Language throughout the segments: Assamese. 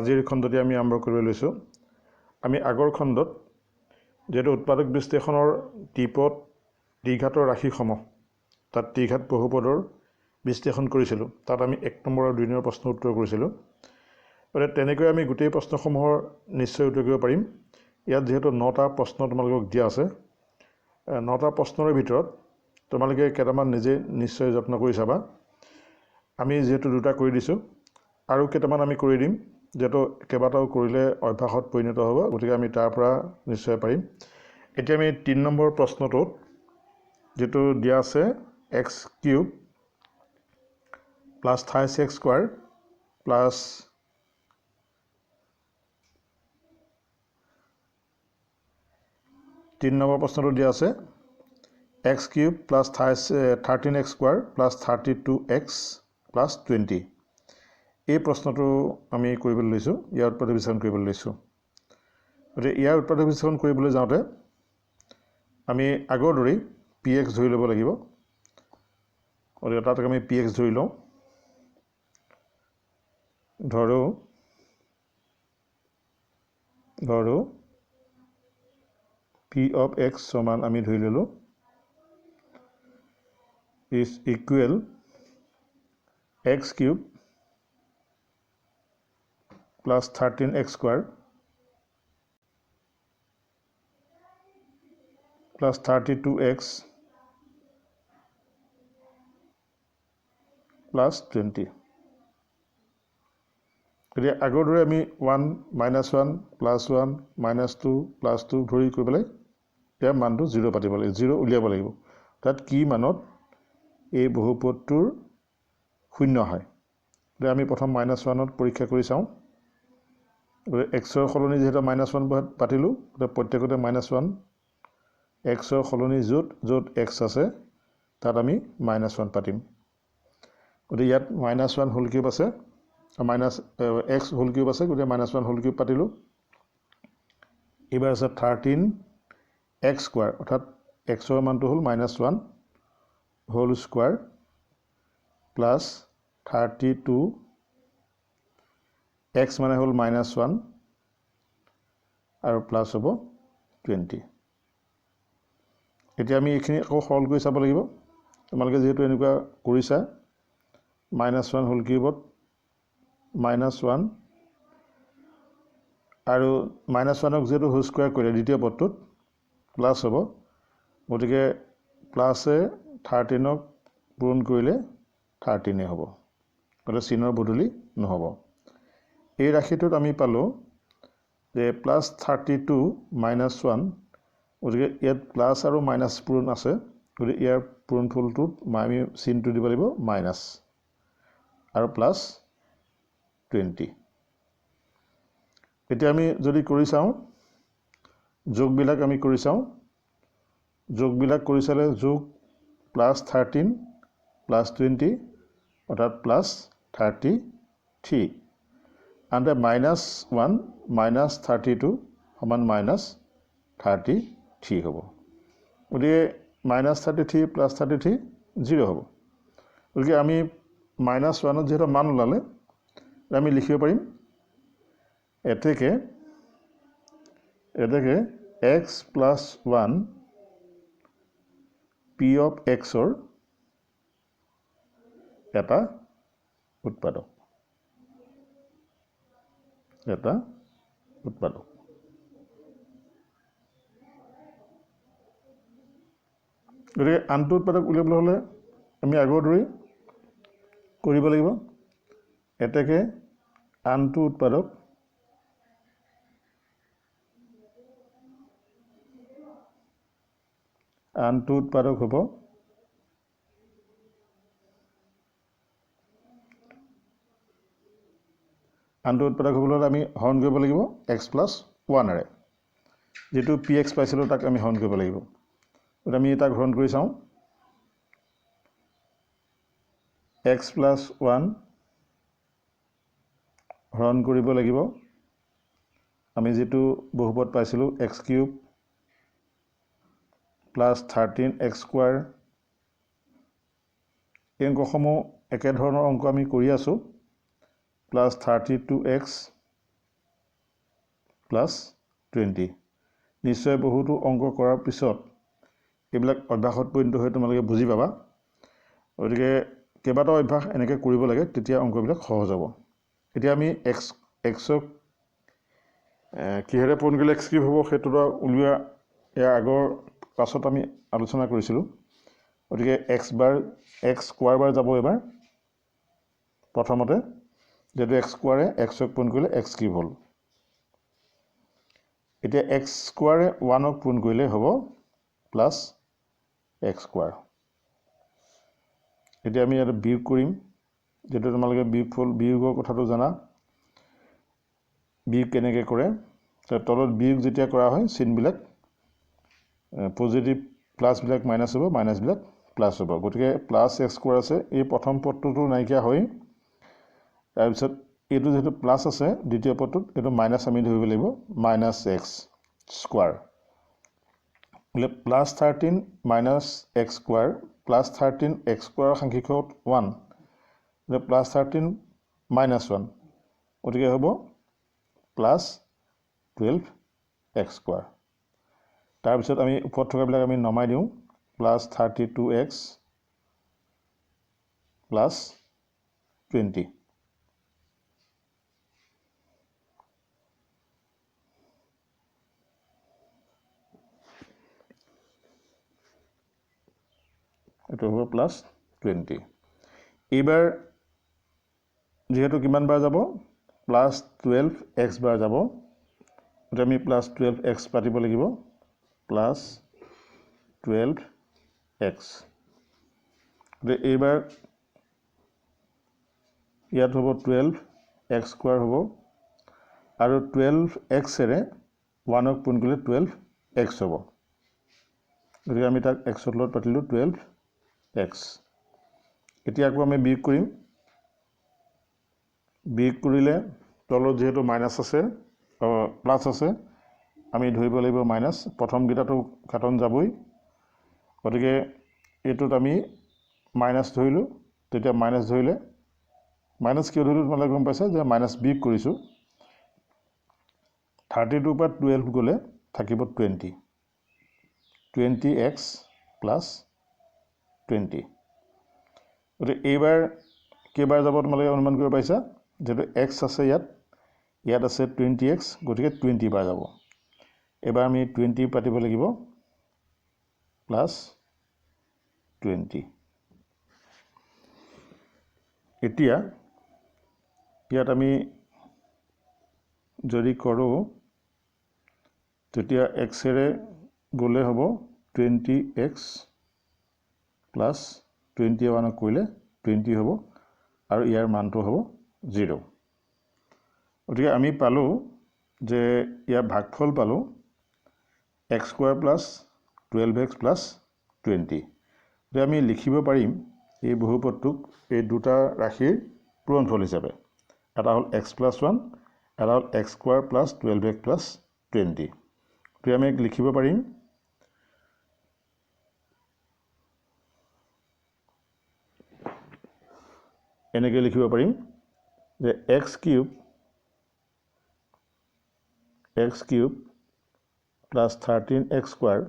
আজিৰ খণ্ডটি আমি আৰম্ভ কৰিবলৈ লৈছোঁ। আমি আগৰ খণ্ডত যেহেতু উৎপাদক বিশ্লেষণৰ টিপত দ্বিঘাতৰ ৰাশিসমূহ তাত ত্ৰিঘাত বহুপদৰ বিশ্লেষণ কৰিছিলোঁ। তাত আমি 1 নম্বৰ আৰু 2 নম্বৰ প্ৰশ্ন উত্তৰ কৰিছিলোঁ। গতিকে তেনেকৈ আমি গোটেই প্ৰশ্নসমূহৰ নিশ্চয় উত্তৰ কৰিব পাৰিম। ইয়াত যিহেতু 9টা প্ৰশ্ন তোমালোকক দিয়া আছে, 9টা প্ৰশ্নৰ ভিতৰত তোমালোকে কেইটামান নিজে নিশ্চয় যত্ন কৰি চাবা। আমি যিহেতু 2টা কৰি দিছোঁ, আৰু কেইটামান আমি কৰি দিম, যিহেতু কেইবাটাও কৰিলে অভ্যাসত পৰিণত হ'ব। গতিকে আমি তাৰ পৰা নিশ্চয় পাৰিম। এতিয়া আমি 3 নম্বৰ প্ৰশ্নটোত যিটো দিয়া আছে x³ + 28x² প্লাছ 3 নম্বৰ প্ৰশ্নটো দিয়া আছে x³ + 13x² plus 32x plus 20। এই প্ৰশ্নটো আমি কৰিবলৈ লৈছোঁ, ইয়াৰ উৎপাদক বিশ্লেষণ কৰিবলৈ লৈছোঁ। গতিকে ইয়াৰ উৎপাদক বিশ্লেষণ কৰিবলৈ যাওঁতে আমি আগৰ দৰেই px ধৰি ল'ব লাগিব। গতিকে তাত আমি px ধৰি লওঁ। ধৰো p of x সমান আমি ধৰি ল'লোঁ is equal x³ plus 13x² plus 32x plus 20। গতিকে আগৰ দৰে আমি 1 -1 +1 -2 +2 ধৰি কৰি পেলাই ইয়াৰ মানটো 0 পাতিব লাগিব, 0 উলিয়াব লাগিব। তাত কি মানত এই বহুপদটোৰ শূন্য হয়। গতিকে আমি প্ৰথম -1ত পৰীক্ষা কৰি চাওঁ। গতিকে xৰ সলনি যিহেতু -1 পাতিলোঁ, গতিকে প্ৰত্যেকতে -1, xৰ সলনি য'ত x আছে তাত আমি -1 পাতিম। গতিকে ইয়াত -1 হোল কিউব আছে, x হোল কিউব আছে, গতিকে -1 হোল কিউব পাতিলোঁ। এইবাৰ আছে 13x² অৰ্থাৎ xৰ মানটো হ'ল -1 হোল স্কোৱাৰ প্লাছ 32x মানে হ'ল -1 আৰু প্লাছ হ'ব 20। এতিয়া আমি এইখিনি আকৌ সৰল কৰি চাব লাগিব। তোমালোকে যিহেতু এনেকুৱা কৰিছা, -1 হোল কিউবত -1 আৰু -1ক যিহেতু হোল স্কোৱাৰ কৰিলে দ্বিতীয় পদটোত প্লাছ হ'ব। গতিকে প্লাছে 13ক পূৰণ কৰিলে 13 হ'ব। গতিকে চিনৰ বদলি নহ'ব। এই ৰাশিটোত আমি পালোঁ যে +32 -1, গতিকে ইয়াত প্লাছ আৰু মাইনাছ পূৰণ আছে। গতিকে ইয়াৰ পূৰণফলটোত আমি চিনটো দিব লাগিব মাইনাছ আৰু প্লাছ 20। এতিয়া আমি যদি কৰি চাওঁ, যোগবিলাক আমি কৰি চাওঁ। যোগবিলাক কৰি চালে যোগ +13 + 20 অৰ্থাৎ +33। আনহাতে -1 -32 সমান -33 হ'ব। গতিকে -33 + 33 0 হ'ব। গতিকে আমি -1ত যিহেতু মান ওলালে, আমি লিখিব পাৰিম এতেকে x + 1 p of xৰ এটা উৎপাদক। গতিকে আনটো উৎপাদক উলিয়াবলৈ হ'লে আমি আগৰ দৰেই কৰিব লাগিব। এতেকে আনটো উৎপাদক হ'ব হ'বলৈ আমি হৰণ কৰিব লাগিব x + 1ৰে। যিটো px পাইছিলোঁ তাক আমি হৰণ কৰিব লাগিব। গতিকে আমি তাক হৰণ কৰি চাওঁ। x + 1 হৰণ কৰিব লাগিব আমি যিটো বহুপদ পাইছিলোঁ x³ + 13x²। এই অংকসমূহ একেধৰণৰ অংক আমি কৰি আছোঁ। +32x প্লাছ 20 নিশ্চয় বহুতো অংক কৰাৰ পিছত এইবিলাক অভ্যাসত পৰিণত হৈ তোমালোকে বুজি পাবা গতিকে কেইবাটাও অভ্যাস এনেকৈ কৰিব লাগে তেতিয়া অংকবিলাক সহজ হ'ব এতিয়া আমি এক্সক কিহেৰে পূৰণ কৰিলে এক্স কিউব হ'ব সেইটো উলিওৱা ইয়াৰ আগৰ ক্লাছত আমি আলোচনা কৰিছিলোঁ গতিকে এক্স স্কোৱাৰ বাৰ যাব এবাৰ প্ৰথমতে যেহেতু এক্স স্কোৱাৰে এক্সক পূৰণ কৰিলে এক্স কিউব হ'ল এতিয়া এক্স স্কোৱাৰে 1ক পূৰণ কৰিলে হ'ব প্লাছ এক্স স্কোৱাৰ এতিয়া আমি ইয়াত বিয়োগ কৰিম যেহেতু তোমালোকে বিয়োগৰ কথাটো জানা বিয়োগ কেনেকৈ কৰে তলত বিয়োগ যেতিয়া কৰা হয় চিনবিলাক পজিটিভ প্লাছবিলাক মাইনাছ হ'ব মাইনাছবিলাক প্লাছ হ'ব গতিকে প্লাছ এক্স স্কোৱাৰ আছে এই প্ৰথম পদটোতো নাইকিয়া হৈ তাৰপিছত এইটো যেহেতু প্লাছ আছে দ্বিতীয় পদটোত এইটো মাইনাছ আমি ধৰিব লাগিব মাইনাছ এক্স স্কোৱাৰ বোলে plus 13 minus x square plus 13 x স্কোৱাৰৰ সাংখ্যিক 1 প্লাছ 13 মাইনাছ 1 গতিকে হ'ব প্লাছ 12 এক্স স্কোৱাৰ তাৰপিছত আমি ওপৰত থকাবিলাক আমি নমাই দিওঁ প্লাছ 32x প্লাছ 20 এইটো হ'ব প্লাছ 20 এইবাৰ যেহেতু কিমান বাৰ যাব প্লাছ 12x বাৰ যাব গতিকে আমি প্লাছ 12x পাতিব লাগিব প্লাছ 12x গতিকে এইবাৰ ইয়াত হ'ব 12x স্কোৱাৰ হ'ব আৰু 12xৰে 1ক পূৰণ কৰিলে 12x হ'ব গতিকে আমি তাক xৰ লগত পাতিলোঁ 12x এতিয়া আকৌ আমি বিয়োগ কৰিম বিয়োগ কৰিলে তলত যেহেতু মাইনাছ আছে প্লাছ আছে আমি ধৰিব লাগিব মাইনাছ প্ৰথমকেইটাতো কাটন যাবই গতিকে এইটোত আমি মাইনাছ ধৰিলোঁ তেতিয়া মাইনাছ ধৰিলে মাইনাছ কিয় ধৰিলোঁ তোমালোকে গম পাইছা যে মাইনাছ বিয়োগ কৰিছোঁ 32 পৰা 12 গ'লে থাকিব 20x প্লাছ 20 গতিকে এইবাৰ কেইবাৰ যাব তোমালোকে অনুমান কৰিব পাৰিছা যেহেতু x আছে ইয়াত আছে 20x গতিকে 20 বাৰ যাব এবাৰ আমি 20 পাতিব লাগিব প্লাছ 20 এতিয়া ইয়াত আমি যদি কৰোঁ তেতিয়া xৰে গ'লে হ'ব 20x প্লাছ 21 কৰিলে 20 হ'ব আৰু ইয়াৰ মানটো হ'ব 0 গতিকে আমি পালোঁ যে ইয়াৰ ভাগফল পালোঁ x square plus 12x plus 20 গতিকে আমি লিখিব পাৰিম এই বহুপদটোক এই দুটা ৰাশিৰ পূৰণফল হিচাপে এটা হ'ল x প্লাছ 1 এটা হ'ল x square plus 12x plus 20 গতিকে আমি লিখিব পাৰিম এনেকৈ লিখিব পাৰিম যে x cube plus 13x square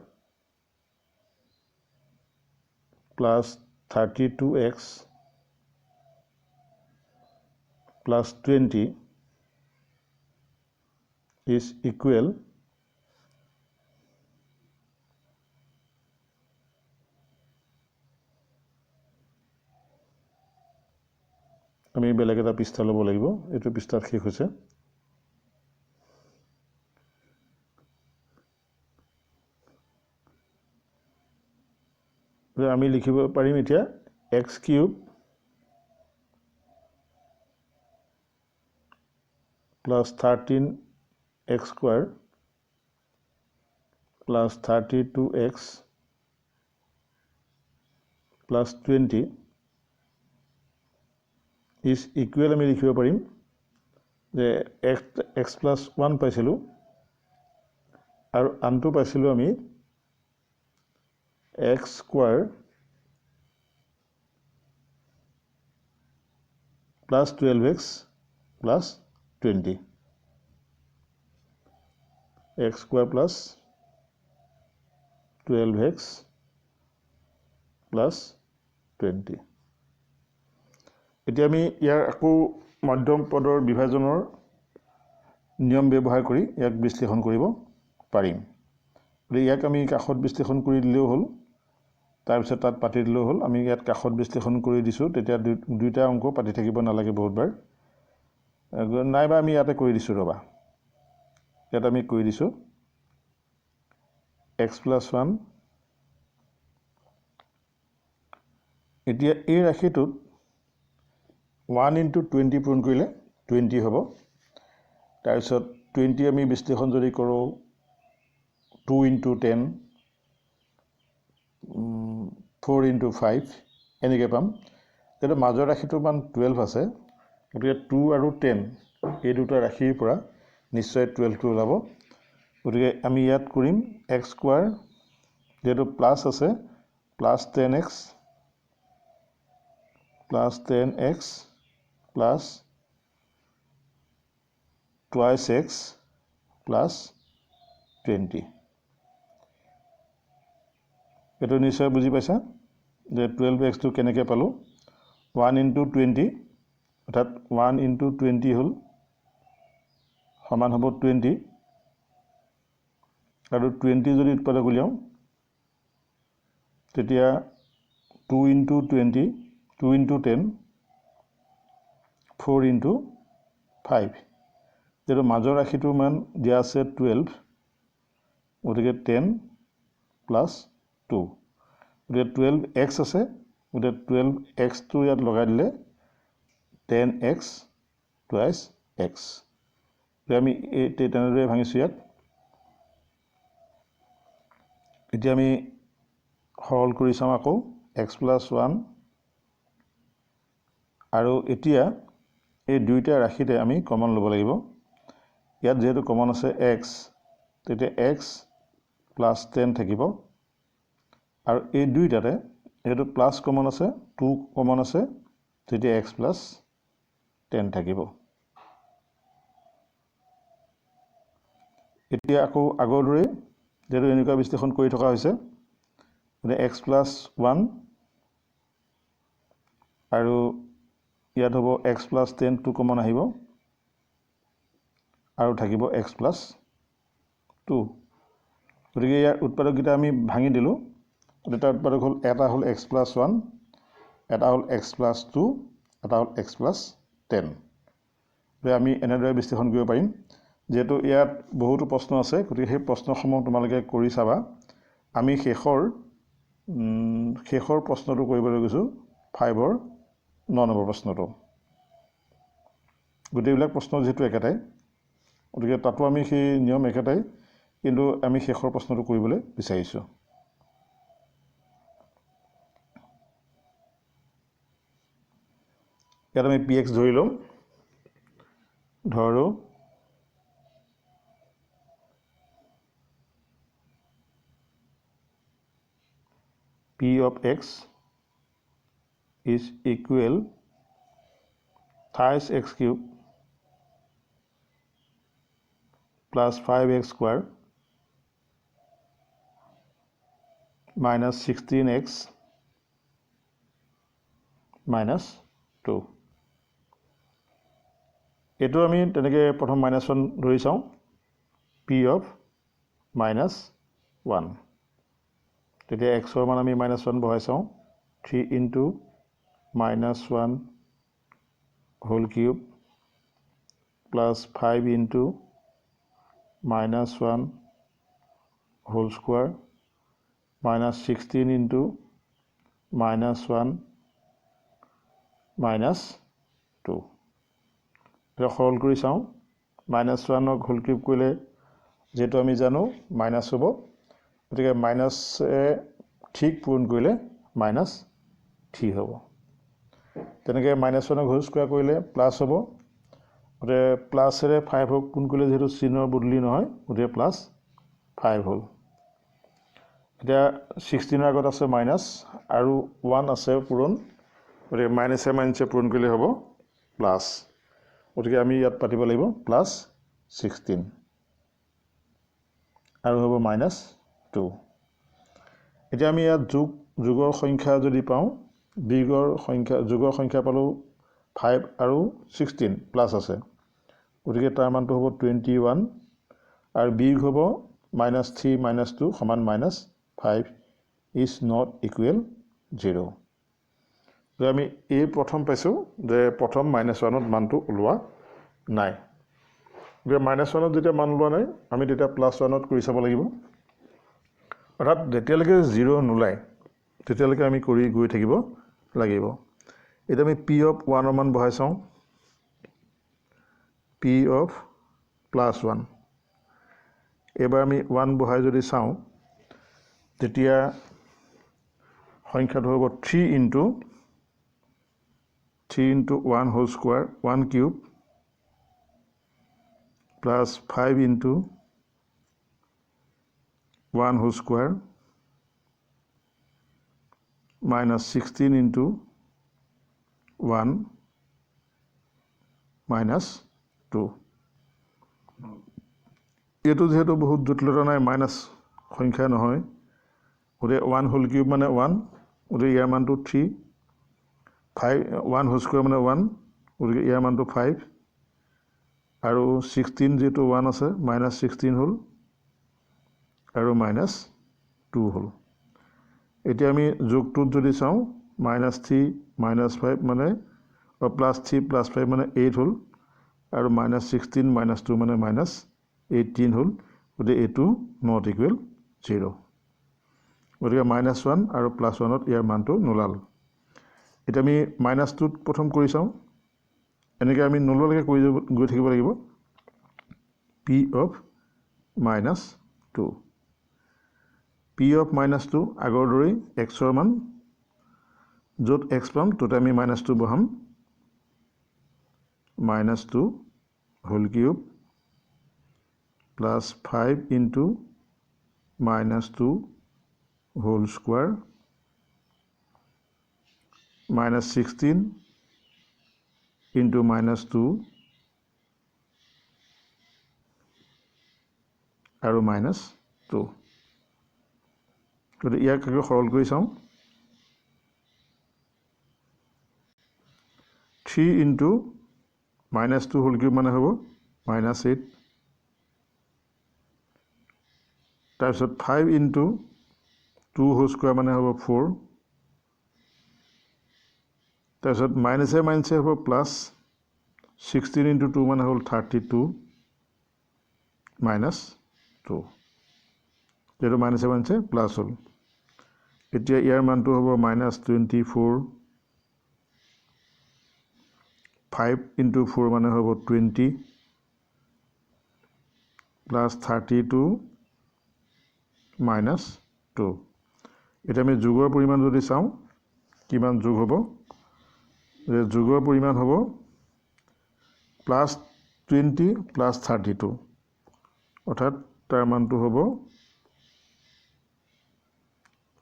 plus 32x plus 20 is equal আমি বেলেগ এটা পৃষ্ঠা ল'ব লাগিব এইটো পৃষ্ঠাত শেষ হৈছে আমি লিখিব পাৰিম এতিয়া x cube plus 13x square plus 32x plus 20 is equal আমি লিখিব পাৰিম যে x প্লাছ 1 পাইছিলোঁ আৰু আনটো পাইছিলোঁ আমি x square plus 12x plus 20 x square plus 12x plus 20 এতিয়া আমি ইয়াৰ আকৌ মধ্যম পদৰ বিভাজনৰ নিয়ম ব্যৱহাৰ কৰি ইয়াক বিশ্লেষণ কৰিব পাৰিম ইয়াক আমি কাষত বিশ্লেষণ কৰি দিলেও হ'ল তাৰপিছত তাত পাতি দিলেও হ'ল আমি ইয়াত কাষত বিশ্লেষণ কৰি দিছোঁ তেতিয়া দুইটা অংক পাতি থাকিব নালাগে বহুতবাৰ নাইবা আমি ইয়াতে কৰি দিছোঁ ৰবা ইয়াত আমি কৰি দিছোঁ x plus 1 এতিয়া এই ৰাশিটোত 1 into 20 পূৰণ কৰিলে 20 হ'ব তাৰপিছত 20 আমি বিশ্লেষণ যদি কৰোঁ 2 into 10 4 into 5 এনেকৈ পাম তেতিয়া মাজৰ ৰাশিটোৰ মান 12 আছে গতিকে 2 আৰু 10 এই দুটা ৰাশিৰ পৰা নিশ্চয় 12টো ওলাব গতিকে আমি ইয়াত কৰিম x স্কোৱাৰ যেহেতু প্লাছ আছে plus 10x plus twice x plus 20 এটো নিশ্চয় বুজি পাইছা যে 12x টো কেনেকৈ পালো 1 into 20 অৰ্থাৎ 1 into 20 হল সমান হ'ব 20 আৰু 20 যদি উৎপাদক উলিয়াও তেতিয়া 2 into 20 2 into 10 4 into 5 যেটো মাজৰ ৰাশিটোৰ মান দিয়া আছে 12 গতিকে 10 plus 2 গতিকে 12x আছে গতিকে 12x টো ইয়াত লগাই দিলে 10x twice x আমি তেনেদৰে ভাঙিছো ইয়াত এতিয়া আমি সৰল কৰি চাম আকৌ x plus 1 আৰু এতিয়া এই দুইটা ৰাশিতে আমি কমন ল'ব লাগিব ইয়াত যেহেতু কমন আছে x তেতিয়া x plus 10 থাকিব আৰু এই দুইটাতে যেহেতু প্লাস কমন আছে 2 কমন আছে তেতিয়া x plus 10 থাকিব এতিয়া আকৌ আগৰ দৰে যেহেতু এনেকুৱা বিশ্লেষণ কৰি থকা হৈছে মানে x plus 1 আৰু ইয়াত হ'ব x plus 10 2 কমন আহিব আৰু থাকিব x plus 2 গতিকে ইয়াৰ উৎপাদকগিটা আমি ভাঙি দিলো এটা উৎপাদক হল এটা হল x plus 1 এটা হল x plus 2 এটা হল x plus 10 গতিকে আমি এনেদৰে বিশ্লেষণ কৰিব পাৰিম যেহেতু ইয়াত বহুতো প্ৰশ্ন আছে গতিকে সেই প্ৰশ্নসমূহ তোমালোকে কৰি চাবা আমি শেষৰ প্ৰশ্নটো কৰিবলৈ গৈছো 5ৰ 9 নম্বৰ প্ৰশ্নটো গোটেইবিলাক প্ৰশ্ন যেহেতু একেটাই গতিকে তাতো আমি সেই নিয়ম একেটাই কিন্তু আমি শেষৰ প্ৰশ্নটো কৰিবলৈ বিচাৰিছো ইয়াত আমি px ধৰি লম ধৰো p of x is equal thrice x cube plus 5x square minus 16x minus 2 এটো আমি তেনেকে প্ৰথম -1 ধৰি চাও p of -1 তেতিয়া x ৰ মান আমি -1 বহাই চাও 3 into -1 whole cube plus 5 into -1 whole square minus 16 into -1 minus 2 এটা সৰল কৰি চাও -1 ক হোল কিউব কৰিলে যেটো আমি জানো মাইনাস হ'ব গতিকে মাইনাস ঠিক পূৰণ কৰিলে -3 হ'ব তেনেকে -1 ক হোল স্কয়াৰ কৰিলে প্লাস হ'ব গতিকে প্লাসেৰে 5 ক পূৰণ কৰিলে যেটো চিহ্নৰ বদলি নহয় গতিকে +5 হ'ল এতিয়া 16 ৰ আগত আছে মাইনাস আৰু 1 আছে পূৰণ গতিকে মাইনাসে মাইনাসে পূৰণ কৰিলে হ'ব প্লাস গতিকে আমি ইয়াত পাতিব লাগিব +16 আৰু হ'ব -2 এতিয়া আমি ইয়াত যোগৰ সংখ্যা যদি পাওঁ যোগৰ সংখ্যা পালোঁ 5 আৰু 16 প্লাছ আছে গতিকে তাৰ মানটো হ'ব 21 আৰু বিয়োগ হ'ব -3 -2 সমান -5 ইজ নট ইকুৱেল 0 যে আমি এই প্ৰথম পাইছোঁ যে প্ৰথম -1ত মানটো ওলোৱা নাই গতিকে -1ত যেতিয়া মান ওলোৱা নাই আমি তেতিয়া +1ত কৰি চাব লাগিব অৰ্থাৎ যেতিয়ালৈকে 0 নোলায় তেতিয়ালৈকে আমি কৰি গৈ থাকিব লাগিব এতিয়া আমি p of 1 মান বহাই চাওঁ p of +1 এবাৰ আমি 1 বহাই যদি চাওঁ তেতিয়া সংখ্যাটো হ'ব 3 into 1 whole square 1 cube plus 5 into 1 whole square minus 16 into 1 minus 2 এইটো যেহেতু বহুত জটিলতা নাই মাইনাস সংখ্যা নহয় গতিকে 1 whole cube মানে 1 গতিকে ইয়াৰ মানটো 3 1 whole square মানে 1 গতিকে ইয়াৰ মানটো 5 আৰু 16 যেহেতু 1 আছে -16 হ'ল আৰু -2 হ'ল এতিয়া আমি যোগটোত যদি চাওঁ -3 -5 মানে +3 +5 মানে 8 হ'ল আৰু -16 -2 মানে -18 হ'ল গতিকে এইটো নট ইকুৱেল 0 গতিকে -1 আৰু +1ত ইয়াৰ মানটো নোলাল এতিয়া আমি -2ত প্ৰথম কৰি চাওঁ এনেকৈ আমি নোলোৱালৈকে কৰি গৈ থাকিব লাগিব p of -2 p of -2 আগৰ দৰেই xৰ মান য'ত x পাম ত'তে আমি -2 বহাম -2 whole cube plus 5 into -2 whole square -16 into -2 আৰু -2 গতিকে ইয়াক সৰল কৰি চাওঁ 3 into -2 whole cube মানে হ'ব -8 তাৰপিছত 5 into 2 whole square মানে হ'ব 4 তাৰপিছত মাইনাছে হ'ব প্লাছ 16 into 2 মানে হ'ল 32 -2 যেহেতু মাইনাছে প্লাছ হ'ল এতিয়া ইয়াৰ মানটো হ'ব -24 5 into 4 মানে হ'ব 20 প্লাছ 32 -2 এতিয়া আমি যোগৰ পৰিমাণ যদি চাওঁ কিমান যোগ হ'ব যোগৰ পৰিমাণ হ'ব +20 প্লাছ 32 অৰ্থাৎ তাৰ মানটো হ'ব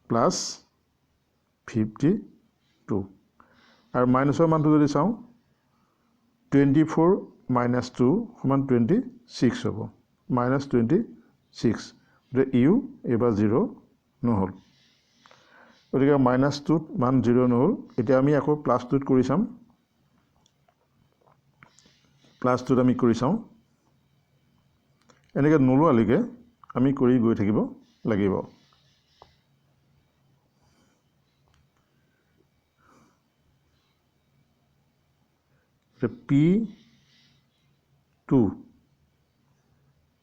+52 আৰু মাইনাছৰ মানটো যদি চাওঁ 24 - 2 সমান 26 হ'ব -26 গতিকে ইউ এইবাৰ 0 নহ'ল গতিকে -2ত মান 0 নহ'ল এতিয়া আমি আকৌ +2ত কৰি চাম +2ত আমি কৰি চাওঁ এনেকৈ নোলোৱালৈকে আমি কৰি গৈ থাকিব লাগিব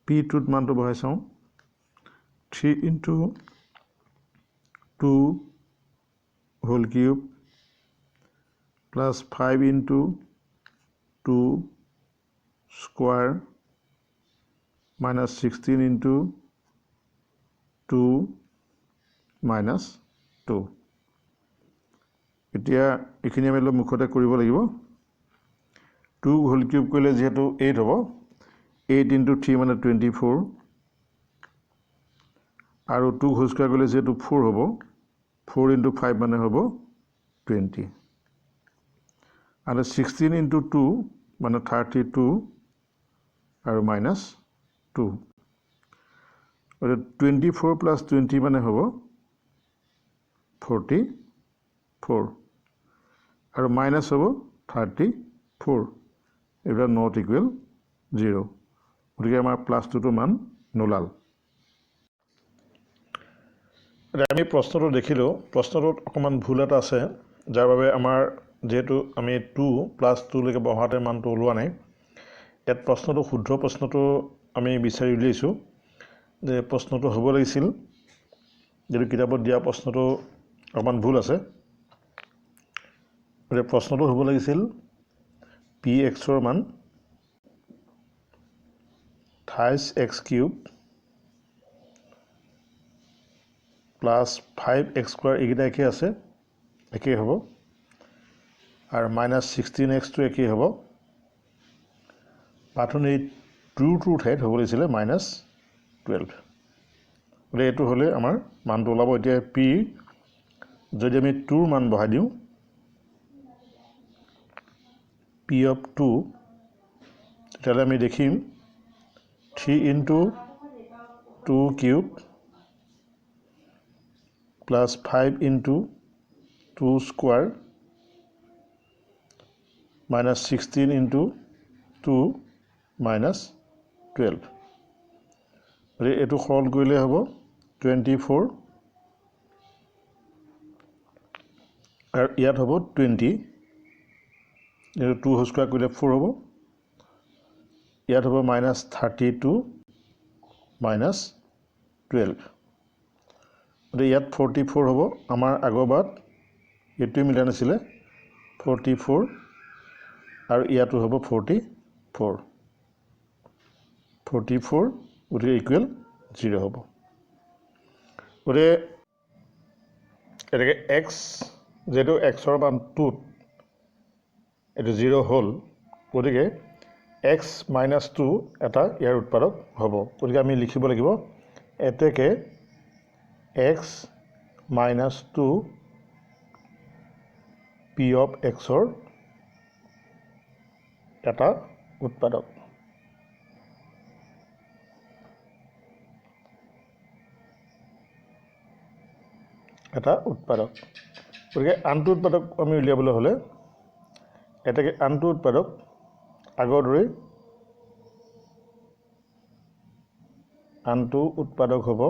P2ত মানটো বহাই চাওঁ 3 into 2 whole cube plus 5 into 2 square minus 16 into 2 minus 2 এতিয়া এইখিনি আমি মুখতে কৰিব লাগিব 2 whole cube কৰিলে যেহেতু 8 হ'ব 8 into 3 মানে 24 আৰু 2 whole square কৰিলে যেহেতু 4 হ'ব 4 into 5 মানে হ'ব 20 আৰু 16 into 2 মানে 32 আৰু -2 24 + 20 মানে হ'ব 44 আৰু মাইনাছ হ'ব 34 এইবিলাক নট ইকুৱেল 0 গতিকে আমাৰ +2টো মান নোলাল আমি প্ৰশ্নটো দেখিলোঁ প্ৰশ্নটোত অকণমান ভুল এটা আছে যাৰ বাবে আমাৰ যেহেতু আমি 2 + 2 লৈকে বহাওঁতে মানটো ওলোৱা নাই ইয়াত প্ৰশ্নটো শুদ্ধ প্ৰশ্নটো আমি বিচাৰি উলিয়াইছোঁ যে প্ৰশ্নটো হ'ব লাগিছিল যিটো কিতাপত দিয়া প্ৰশ্নটো অকণমান ভুল আছে প্ৰশ্নটো হ'ব লাগিছিল pxৰ মান 28x³ + 5x² এইকেইটা একেই আছে একেই হ'ব আৰু -16x একেই হ'ব পাঠন এই 2টোৰ ঠাইত হ'ব লাগিছিলে -12 গতিকে এইটো হ'লে আমাৰ মানটো ওলাব এতিয়া p যদি আমি 2ৰ মান বহাই দিওঁ p of 2 তেতিয়াহ'লে আমি দেখিম 3 × 2³ + 5 × 2² -16 × 2 -12 গতিকে এইটো সৰল কৰিলে হ'ব 24 আৰু ইয়াত হ'ব 20 এইটো 2² কৰিলে 4 হ'ব ইয়াত হ'ব -32 -12 গতিকে ইয়াত 44 হ'ব আমাৰ আগৰবাৰত এইটোৱে মিলা নাছিলে 44 আৰু ইয়াতো হ'ব 44 গতিকে ইকুৱেল 0 হ'ব গতিকে এনেকৈ x যিহেতু xৰ মান 2 এইটো 0 হ'ল গতিকে x - 2 এটা ইয়াৰ উৎপাদক হ'ব গতিকে আমি লিখিব লাগিব এতেকে x - 2 p of xৰ এটা উৎপাদক গতিকে আনটো উৎপাদক আমি উলিয়াবলৈ হ'লে এতেকে আনটো উৎপাদক আগৰ দৰেই আনটো উৎপাদক হ'ব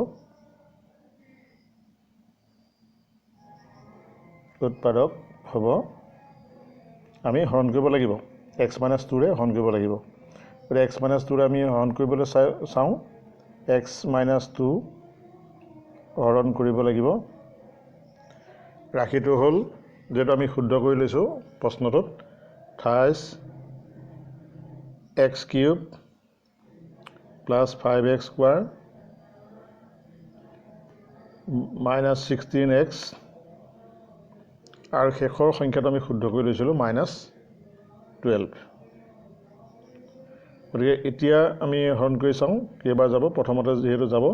আমি হৰণ কৰিব লাগিব x - 2ৰে হৰণ কৰিব লাগিব গতিকে x - 2ৰে আমি হৰণ কৰিবলৈ চাওঁ x - 2 হৰণ কৰিব লাগিব ৰাশিটো হ'ল যেটো আমি শুদ্ধ কৰি লৈছোঁ প্ৰশ্নটোত 28x³ + 5x² -16x আৰু শেষৰ সংখ্যাটো আমি শুদ্ধ কৰি লৈছিলোঁ -12 গতিকে এতিয়া আমি হৰণ কৰি চাওঁ কেইবাৰ যাব প্ৰথমতে যিহেতু যাব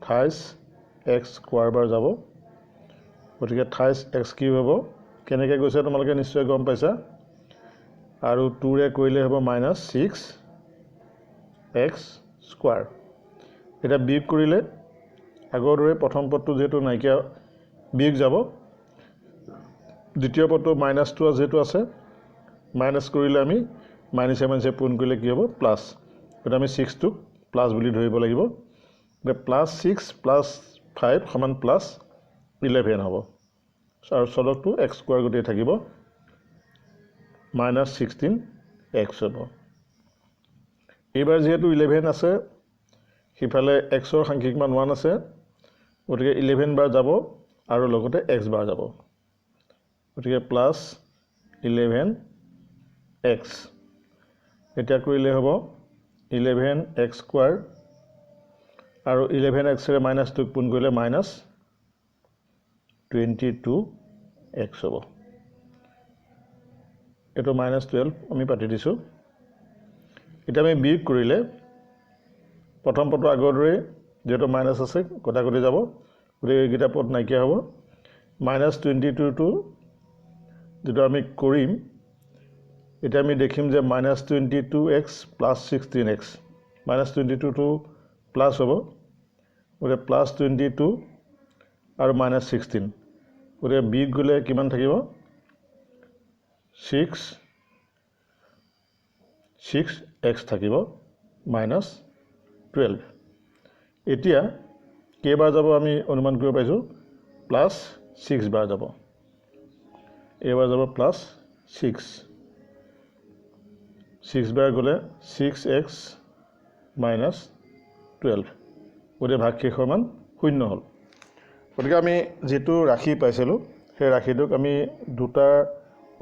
28x² বাৰ যাব গতিকে 28x³ হ'ব কেনেকৈ গৈছে তোমালোকে নিশ্চয় গম পাইছা আৰু 2ৰে কৰিলে হ'ব -6x² এতিয়া বিয়োগ কৰিলে আগৰ দৰে প্ৰথম পদটো যিহেতু নাইকিয়া বিয়োগ যাব দ্বিতীয় পদটো -2 যিহেতু আছে মাইনাছ কৰিলে আমি মাইনাছে পূৰণ কৰিলে কি হ'ব প্লাছ গতিকে আমি 6টোক প্লাছ বুলি ধৰিব লাগিব +6 + 5 = +11 হ'ব আৰু চলকটো x² গোটেই থাকিব -16x হ'ব এইবাৰ যিহেতু 11 আছে সিফালে xৰ সাংখ্যিক মান 1 আছে গতিকে 11 বাৰ যাব আৰু লগতে x বাৰ যাব গতিকে +11x এতিয়া কৰিলে হ'ব 11x² আৰু 11xৰে -2ক পূৰণ কৰিলে -22x হ'ব এইটো -12 আমি পাতি দিছোঁ এতিয়া আমি বিয়োগ কৰিলে প্ৰথম পদটো আগৰ দৰে যেহেতু মাইনাছ আছে কটাকটি যাব গতিকে এইকেইটা পদ নাইকিয়া হ'ব -22টো যেটো আমি কৰিম এতিয়া আমি দেখিম যে -22x + 16x -22টো প্লাছ হ'ব গতিকে +22 আৰু -16 গতিকে b গ'লে কিমান থাকিব 6x থাকিব -12 এতিয়া কেইবাৰ যাব আমি অনুমান কৰিব পাইছোঁ +6 বাৰ যাব এইবাৰ যাব +6 বাৰ গ'লে 6x -12 গতিকে ভাগশেষৰ মান 0 হ'ল গতিকে আমি যেটো ৰাশি পাইছিলোঁ সেই ৰাশিটোক আমি দুটা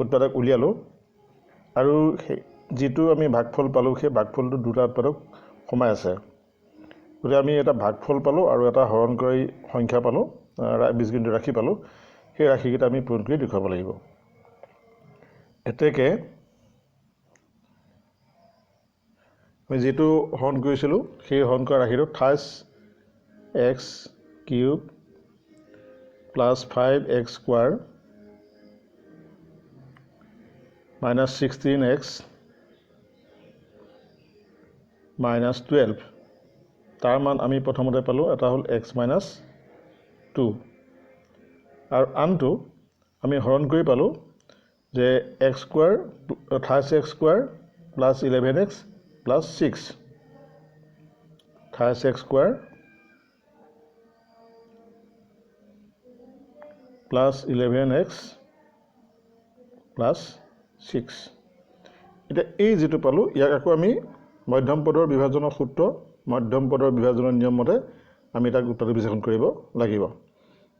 উৎপাদক উলিয়ালোঁ আৰু যেটো আমি ভাগফল পালোঁ সেই ভাগফলটো দুটা উৎপাদক সোমাই আছে গতিকে আমি এটা ভাগফল পালোঁ আৰু এটা হৰণকাৰী সংখ্যা পালোঁ বীজগণিত ৰাশি পালোঁ সেই ৰাশিকেইটা আমি পূৰণ কৰি দেখুৱাব লাগিব এতেকে আমি যেটো হৰণ কৰিছিলোঁ সেই হৰণ কৰা ৰাশিটো 28x³ + 5x² -16x -12 তাৰ মান আমি প্ৰথমতে পালোঁ এটা হ'ল x - 2 আৰু আনটো আমি হৰণ কৰি পালোঁ যে x² 28x² + 11x + 6 28x² + 11x + 6 এতিয়া এই যেটো পালোঁ ইয়াক আকৌ আমি মধ্যম পদৰ বিভাজনৰ সূত্ৰ মধ্যম পদৰ বিভাজনৰ নিয়ম মতে আমি তাক উৎপাদক বিশ্লেষণ কৰিব লাগিব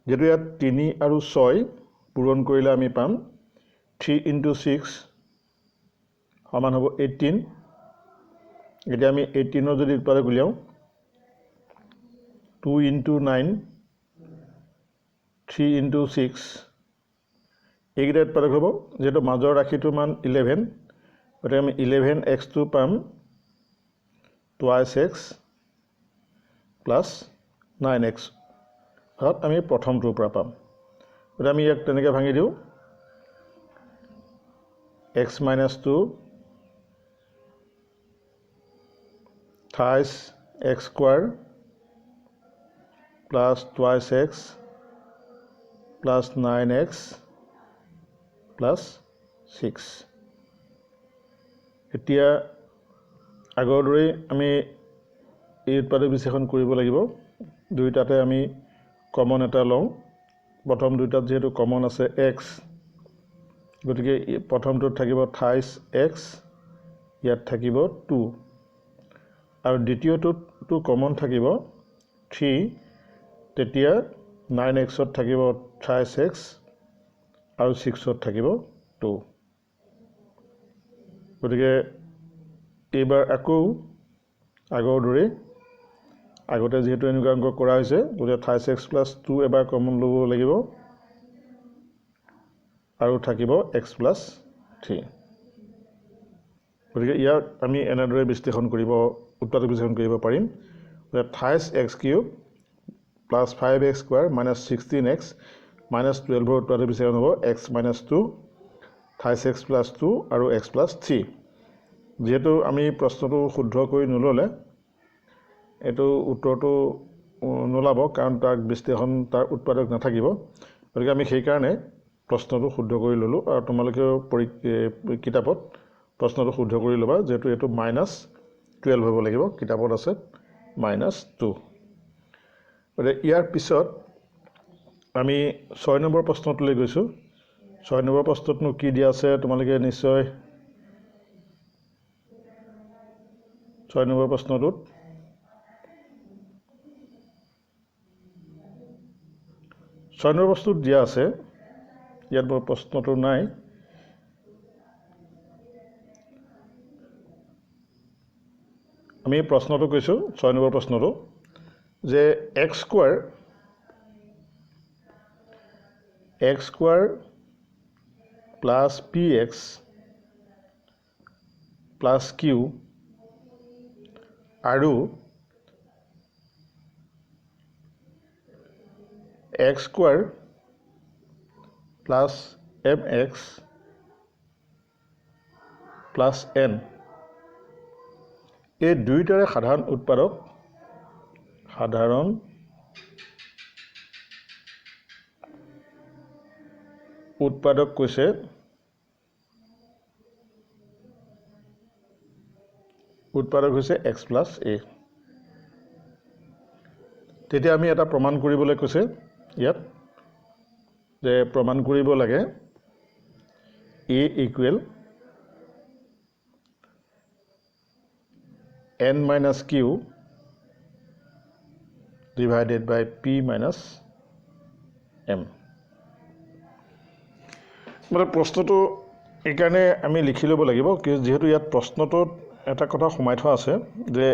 যেটো ইয়াত 3 আৰু 6 পূৰণ কৰিলে আমি পাম 3 × 6 সমান হ'ব 18 এতিয়া আমি 18 যদি উৎপাদক উলিয়াও 2 × 9 3 × 6 এইকেইটা উৎপাদক হ'ব যেটো মাজৰ ৰাশিটোৰ মান 11 গতিকে আমি 11x পাম twice x + 9x অৰ্থাৎ আমি প্ৰথমটোৰ পৰা পাম গতিকে আমি ইয়াক তেনেকৈ ভাঙি দিওঁ x - 2 thrice x² + twice x + 9x + 6 এতিয়া আগৰ দৰে আমি এই উৎপাদক বিশ্লেষণ কৰিব লাগিব দুইটাতে আমি কমন এটা লওঁ প্ৰথম দুইটাত যেহেতু কমন আছে x গতিকে প্ৰথমটোত থাকিব thrice x ইয়াত থাকিব 2 আৰু দ্বিতীয়টোতো কমন থাকিব 3 তেতিয়া 9x ত থাকিব thrice x আৰু 6 ত থাকিব 2 গতিকে এইবাৰ আকৌ আগৰ দৰে আগতে যেহেতু এনেকুৱা অংক কৰা হৈছে গতিকে thrice x + 2 এবাৰ কমন ল'ব লাগিব আৰু থাকিব x + 3 গতিকে ইয়াক আমি এনেদৰে বিশ্লেষণ কৰিব উৎপাদক বিশ্লেষণ কৰিব পাৰিম যে thrice x³ + 5x² - 16x - 12 উৎপাদক বিশ্লেষণ হ'ব x - 2 thrice x + 2 আৰু x + 3 যেহেতু আমি প্ৰশ্নটো শুদ্ধ কৰি নল'লে এইটো উত্তৰটো নোলাব কাৰণ তাৰ বিশ্লেষণ তাৰ উৎপাদক নাথাকিব গতিকে আমি সেইকাৰণে প্ৰশ্নটো শুদ্ধ কৰি ল'লোঁ আৰু তোমালোকেও কিতাপত প্ৰশ্নটো শুদ্ধ কৰি ল'বা যেহেতু এইটো -12 হ'ব লাগিব কিতাপত আছে -2 গতিকে ইয়াৰ পিছত আমি 6 নম্বৰ প্ৰশ্নটোলৈ গৈছোঁ 6 নম্বৰ প্ৰশ্নতনো কি দিয়া আছে তোমালোকে নিশ্চয় 6 নম্বৰ প্ৰশ্নটোত 6 নম্বৰ প্ৰশ্নটোত দিয়া আছে ইয়াত মোৰ প্ৰশ্নটো নাই আমি প্ৰশ্নটো কৈছোঁ 6 নম্বৰ প্ৰশ্নটো যে x² + px + q আৰু x² + mx + n এই দুইটাৰে সাধাৰণ উৎপাদক উৎপাদক কৈছে উৎপাদক হৈছে x + a। তেতিয়া আমি এটা প্ৰমাণ কৰিবলৈ কৈছে ইয়াত যে প্ৰমাণ কৰিব লাগে a = n - q divided by p - m। মানে প্ৰশ্নটো এইকাৰণে আমি লিখি ল'ব লাগিব যিহেতু ইয়াত প্ৰশ্নটোত এটা কথা সোমাই থোৱা আছে যে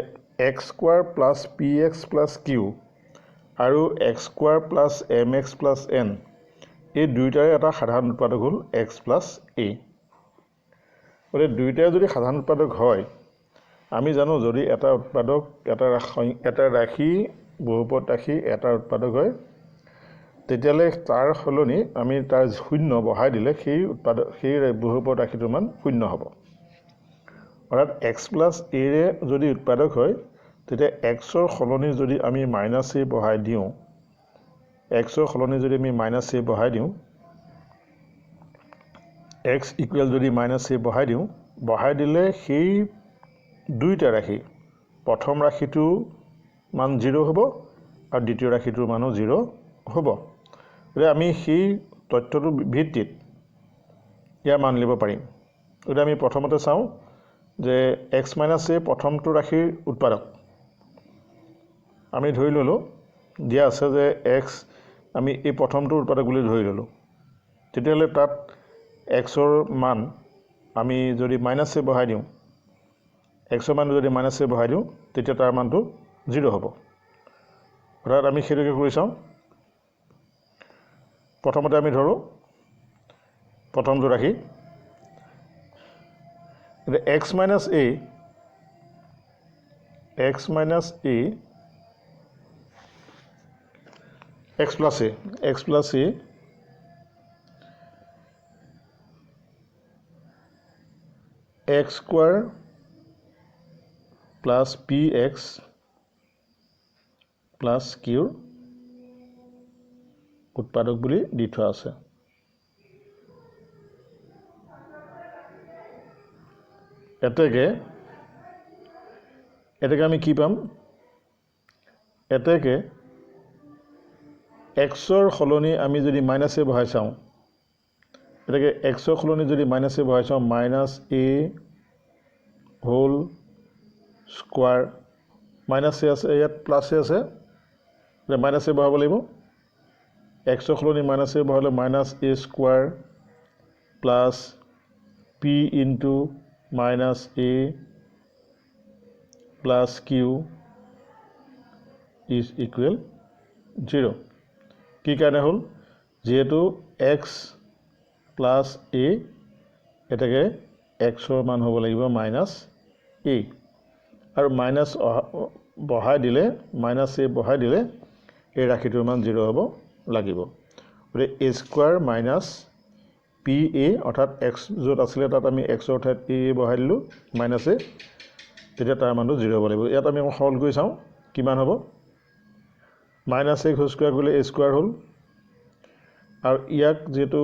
x² + px + q আৰু x² + mx + n এই দুয়োটাৰে এটা সাধাৰণ উৎপাদক হ'ল x + a। গতিকে দুয়োটাই যদি সাধাৰণ উৎপাদক হয় আমি জানো যদি এটা উৎপাদক এটা ৰাশি বহুপদ ৰাশি এটাৰ উৎপাদক হয় তেতিয়াহ'লে তাৰ সলনি আমি তাৰ শূন্য বহাই দিলে সেই বহুপদ ৰাশিটোৰ মান শূন্য হ'ব। অৰ্থাৎ x + a ৰে যদি উৎপাদক হয় তেতিয়া xৰ সলনি যদি আমি -a বহাই দিওঁ xৰ সলনি যদি আমি -a বহাই দিওঁ x = যদি -a বহাই দিলে সেই দুইটা ৰাশি প্ৰথম ৰাশিটো মান 0 হ'ব আৰু দ্বিতীয় ৰাশিটোৰ মানো 0 হ'ব। গতিকে আমি সেই তথ্যটোৰ ভিত্তিত ইয়াৰ মান লিখিব পাৰিম। গতিকে আমি প্ৰথমতে চাওঁ যে x - a প্ৰথমটো ৰাশিৰ উৎপাদক আমি ধৰি ল'লোঁ দিয়া আছে যে x আমি এই প্ৰথমটো উৎপাদক বুলি ধৰি ল'লোঁ। তেতিয়াহ'লে তাত xৰ মান আমি যদি -a বহাই দিওঁ xৰ মান যদি -a বহাই দিওঁ তেতিয়া তাৰ মানটো 0 হ'ব। অৰ্থাৎ আমি সেইটোকে কৰি চাওঁ। প্ৰথমতে আমি ধৰোঁ প্ৰথমটো ৰাশি x - a x + a x + a x² + px + q উৎপাদক বুলি দি থোৱা আছে। এতেকে আমি কি পাম এতেকে xৰ সলনি আমি যদি -a বহাই চাওঁ এতেকে xৰ সলনি যদি -a বহাই চাওঁ -a হোল স্কোৱাৰ -a আছে ইয়াত +a আছে -a বহাব লাগিব। xৰ সলনি -a বহালে -a² + p * -a + q = 0। কি কাৰণে হ'ল যিহেতু x + a এতেকে xৰ মান হ'ব লাগিব -a আৰু বহাই দিলে -a বহাই দিলে এই ৰাশিটোৰ মান 0 হ'ব লাগিব। গতিকে a² - pa অৰ্থাৎ x য'ত আছিলে তাত আমি xৰ ঠাইত a বহাই দিলোঁ -a তেতিয়া তাৰ মানটো 0 হ'ব লাগিব। ইয়াত আমি সৰল কৰি চাওঁ কিমান হ'ব -a² কৰিলে a² হ'ল আৰু ইয়াক যিহেতু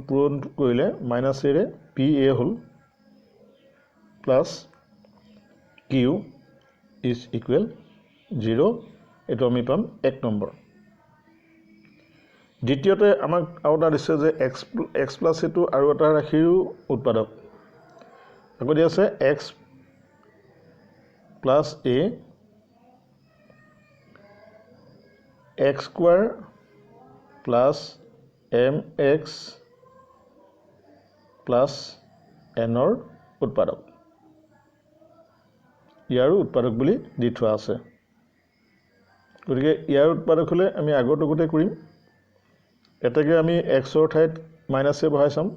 পূৰণ কৰিলে -a ৰে pa হ'ল + q = 0। এইটো আমি পাম 1 নম্বৰ। দ্বিতীয়তে আমাক আৰু এটা দিছে যে x + a আৰু এটা ৰাশিৰো উৎপাদক আকৌ দিয়া আছে x + a x² + mx + n ৰ উৎপাদক ইয়াৰো উৎপাদক বুলি দি থোৱা আছে। গতিকে ইয়াৰ উৎপাদক হ'লে আমি আগৰটোতে কৰিম। এতেকে আমি xৰ ঠাইত -a বহাই চাম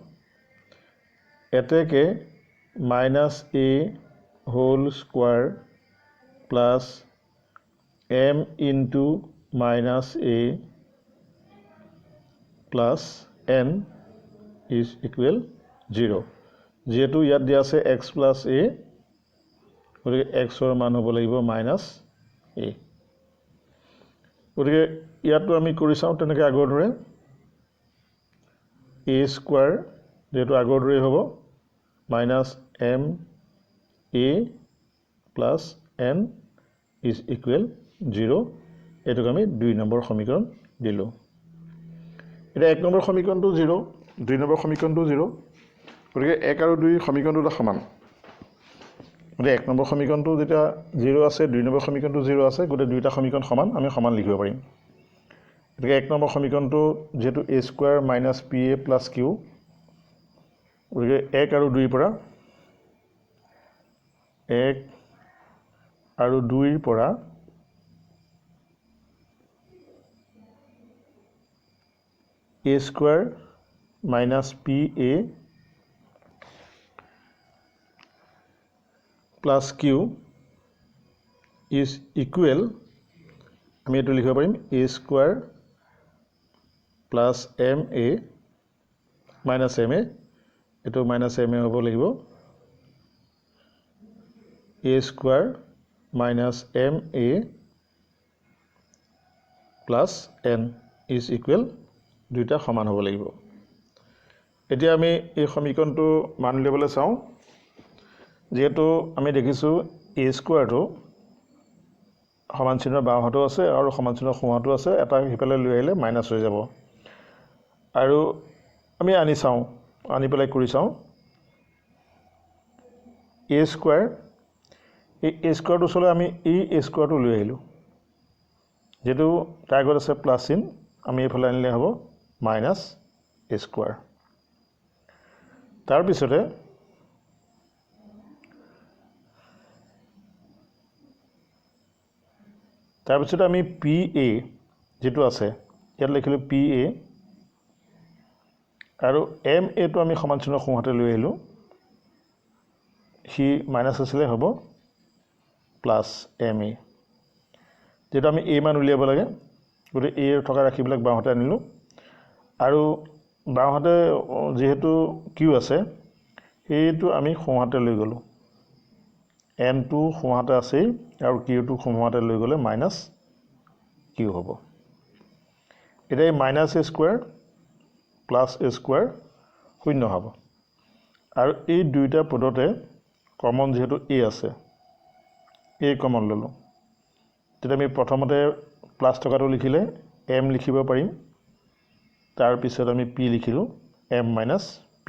এতেকে -a whole square + m * -a + n = 0। যিহেতু ইয়াত দিয়া আছে x + a গতিকে xৰ মান হ'ব লাগিব -a। গতিকে ইয়াতো আমি কৰি চাওঁ তেনেকৈ আগৰ দৰে a স্কোৱাৰ যেহেতু আগৰ দৰেই হ'ব minus m a plus n is equal 0 এইটোক আমি 2 নম্বৰ সমীকৰণ দিলোঁ এটা 1 নম্বৰ সমীকৰণটো 0 2 নম্বৰ সমীকৰণটো 0 গতিকে 1 আৰু 2 সমীকৰণটো এটা সমান গতিকে 1 নম্বৰ সমীকৰণটো যেতিয়া 0 আছে 2 নম্বৰ সমীকৰণটো 0 আছে গতিকে দুইটা সমীকৰণ সমান আমি সমান লিখিব পাৰিম গতিকে 1 নম্বৰ সমীকৰণটো যেহেতু a square minus pa plus q গতিকে 1 আৰু 2 পৰা 1 আৰু 2 পৰা a square minus pa plus q is equal আমি এইটো লিখিব পাৰিম a square plus ma minus ma এইটো মাইনাছ ma হ'ব লাগিব a square minus ma plus n is equal দুইটা সমান হ'ব লাগিব এতিয়া আমি এই সমীকৰণটো মান উলিয়াবলৈ চাওঁ যেহেতু আমি দেখিছোঁ a স্কোৱাৰটো সমান চিহ্নৰ বাওঁহাতো আছে আৰু সমান চিহ্নৰ সোঁহাতো আছে এটা হিফালে লৈ আহিলে মাইনাছ হৈ যাব আৰু আমি আনি পেলাই কৰি চাওঁ a স্কোৱাৰ এই a স্কোৱাৰটো ওচৰলৈ আমি এই a স্কোৱাৰটো লৈ আহিলোঁ যেহেতু তাৰ আগত আছে প্লাছ চিন আমি এইফালে আনিলে হ'ব মাইনাছ a স্কোৱাৰ তাৰপিছতে আমি pa যেটো আছে ইয়াত লিখিলোঁ pa আৰু ma টো আমি সমান চিহ্নৰ সোঁহাতে লৈ আহিলোঁ সি মাইনাছ আছিলে হ'ব প্লাছ ma যেটো আমি a মান উলিয়াব লাগে গতিকে a থকা ৰাশিবিলাক বাওঁহাতে আনিলোঁ আৰু বাওঁহাতে যেহেতু q আছে সেইটো আমি সোঁহাতে লৈ গ'লোঁ n টো সোঁহাতে আছেই আৰু q টো সোঁহাতে লৈ গ'লে মাইনাছ q হ'ব এতিয়া এই minus a square plus a square শূন্য হ'ব আৰু এই দুইটা পদতে কমন যেহেতু a আছে a কমন ল'লোঁ তেতিয়া আমি প্ৰথমতে প্লাছ টকাটো লিখিলে m লিখিব পাৰিম তাৰপিছত আমি p লিখিলোঁ m মাইনাছ p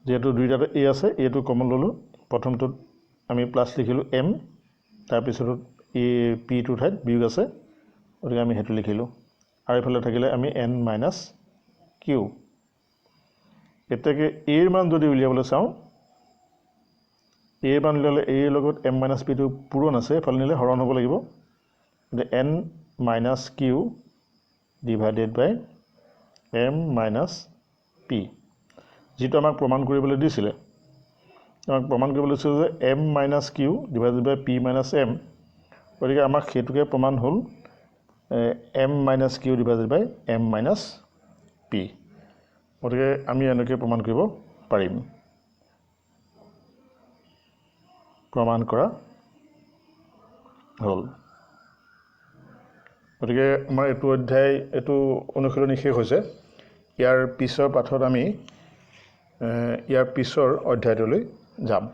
যেহেতু দুইটাতে a আছে a টো কমন ল'লোঁ প্ৰথমটোত আমি প্লাছ লিখিলোঁ m তাৰপিছত a p টোৰ ঠাইত বিয়োগ আছে গতিকে আমি সেইটো লিখিলোঁ আৰু এইফালে থাকিলে আমি n মাইনাছ q এতেকে a ৰ মান যদি উলিয়াবলৈ চাওঁ a ৰ মান উলিয়ালে a ৰ লগত m মাইনাছ p টো পূৰণ আছে এফালে নিলে হৰণ হ'ব লাগিব গতিকে n মাইনাছ q ডিভাইডেড বাই m মাইনাছ p যেটো আমাক প্ৰমাণ কৰিবলৈ দিছিলে আমাক প্ৰমাণ কৰিবলৈ দিছিল যে m মাইনাছ q ডিভাইডেড বাই p মাইনাছ m গতিকে আমাক সেইটোকে প্ৰমাণ হ'ল m মাইনাছ q ডিভাইডেড বাই m মাইনাছ p গতিকে আমি এনেকৈ প্ৰমাণ কৰিব পাৰিম প্ৰমাণ কৰা হ'ল গতিকে আমাৰ এইটো অধ্যায় এইটো অনুশীলনী শেষ হৈছে ইয়াৰ পিছৰ পাঠত আমি ইয়াৰ পিছৰ অধ্যায়টোলৈ যাম